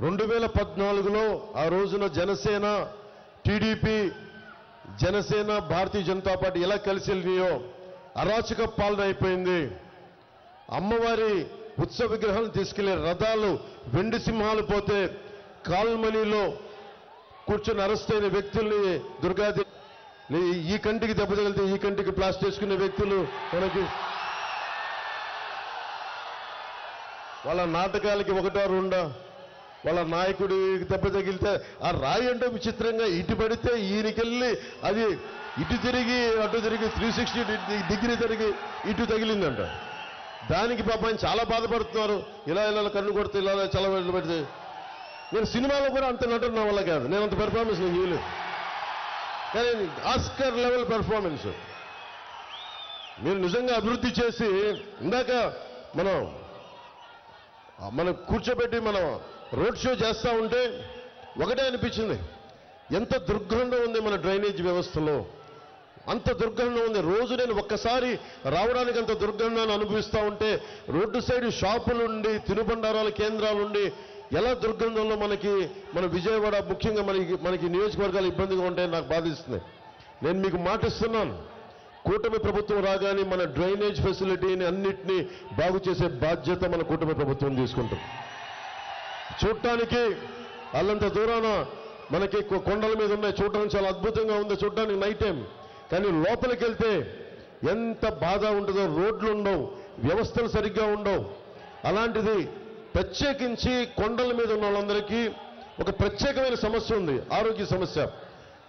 2014లో ఆ రోజున Janasena, TDP, Janasena, Bharatiya Janata party ఎలా కలిసి వెళ్ళినాయో అరాచక పాలన అయిపోయింది. అమ్మవారి ఉత్సవ విగ్రహాలను తీసుకెళ్లే రథాలు వెండి సింహాలు పోతే కాల్మనీలో కూర్చొని అరెస్ట్ అయిన వ్యక్తుల్ని దుర్గాది ఈ కంటికి దెబ్బ తగిలితే ఈ కంటికి ప్లాస్టర్ వేసుకునే వ్యక్తులు మనకి వాళ్ళ నాటకాలకి ఒకటో రెండో వాళ్ళ నాయకుడికి దెబ్బ తగిలితే ఆ రాయి అంటే విచిత్రంగా ఇటు పడితే ఈయనకెళ్ళి అది ఇటు తిరిగి అటు తిరిగి 360 డిగ్రీ తిరిగి ఇటు తగిలిందంట. దానికి పాపం చాలా బాధపడుతున్నారు. ఇలా ఇలా కన్ను కొడితే ఇలా చాలా పెడితే నేను సినిమాలో కూడా అంత నటన నా వల్ల కాదు, నేను అంత పెర్ఫార్మెన్స్ నేను ఇవ్వలేదు. కానీ ఆస్కర్ లెవెల్ పెర్ఫార్మెన్స్ మీరు నిజంగా అభివృద్ధి చేసి ఇందాక మనం కూర్చోబెట్టి మనం రోడ్ షో చేస్తూ ఉంటే ఒకటే అనిపించింది, ఎంత దుర్గంధం ఉంది మన డ్రైనేజ్ వ్యవస్థలో, అంత దుర్గంధం ఉంది. రోజు నేను ఒక్కసారి రావడానికి అంత దుర్గంధాన్ని అనుభవిస్తూ ఉంటే రోడ్డు సైడ్ షాపులుండి తినుబండారాల కేంద్రాలుండి ఎలా దుర్గంధంలో మన విజయవాడ ముఖ్యంగా మనకి నియోజకవర్గాలు ఇబ్బందిగా ఉంటాయని నాకు బాధిస్తుంది. నేను మీకు మాటిస్తున్నాను, కూటమి ప్రభుత్వం రాగానే మన డ్రైనేజ్ ఫెసిలిటీని అన్నిటినీ బాగు చేసే బాధ్యత మన కూటమి ప్రభుత్వం తీసుకుంటుంది. చూడటానికి అల్లంత దూరాన మనకి కొండల మీద ఉన్నాయి, చూడటానికి చాలా అద్భుతంగా ఉంది చూడటానికి నైట్ టైం. కానీ లోపలికి వెళ్తే ఎంత బాధ ఉంటుందో, రోడ్లు ఉండవు, వ్యవస్థలు సరిగ్గా ఉండవు. అలాంటిది ప్రత్యేకించి కొండల మీద ఉన్న వాళ్ళందరికీ ఒక ప్రత్యేకమైన సమస్య ఉంది, ఆరోగ్య సమస్య.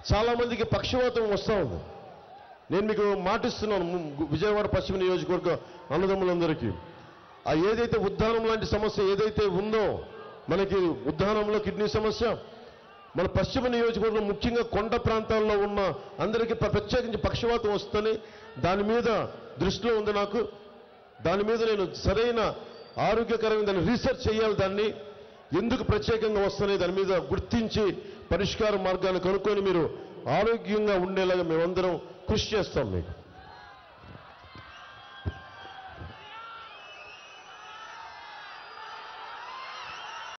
చాలామందికి పక్షవాతం వస్తూ ఉంది. నేను మీకు మాటిస్తున్నాను, విజయవాడ పశ్చిమ నియోజకవర్గ అన్నదమ్ములందరికీ ఏదైతే ఉద్దానం లాంటి సమస్య ఏదైతే ఉందో, మనకి ఉద్దానంలో కిడ్నీ సమస్య, మన పశ్చిమ నియోజకవర్గం ముఖ్యంగా కొండ ప్రాంతాల్లో ఉన్న అందరికీ ప్రత్యేకించి పక్షవాతం వస్తుందని దాని మీద దృష్టిలో ఉంది నాకు. దాని మీద నేను సరైన ఆరోగ్యకరమైన దాన్ని రీసెర్చ్ చేయాలి, దాన్ని ఎందుకు ప్రత్యేకంగా వస్తున్నాయి దాని మీద గుర్తించి పరిష్కార మార్గాన్ని కనుక్కొని మీరు ఆరోగ్యంగా ఉండేలాగా మేమందరం కృషి చేస్తాం మీకు.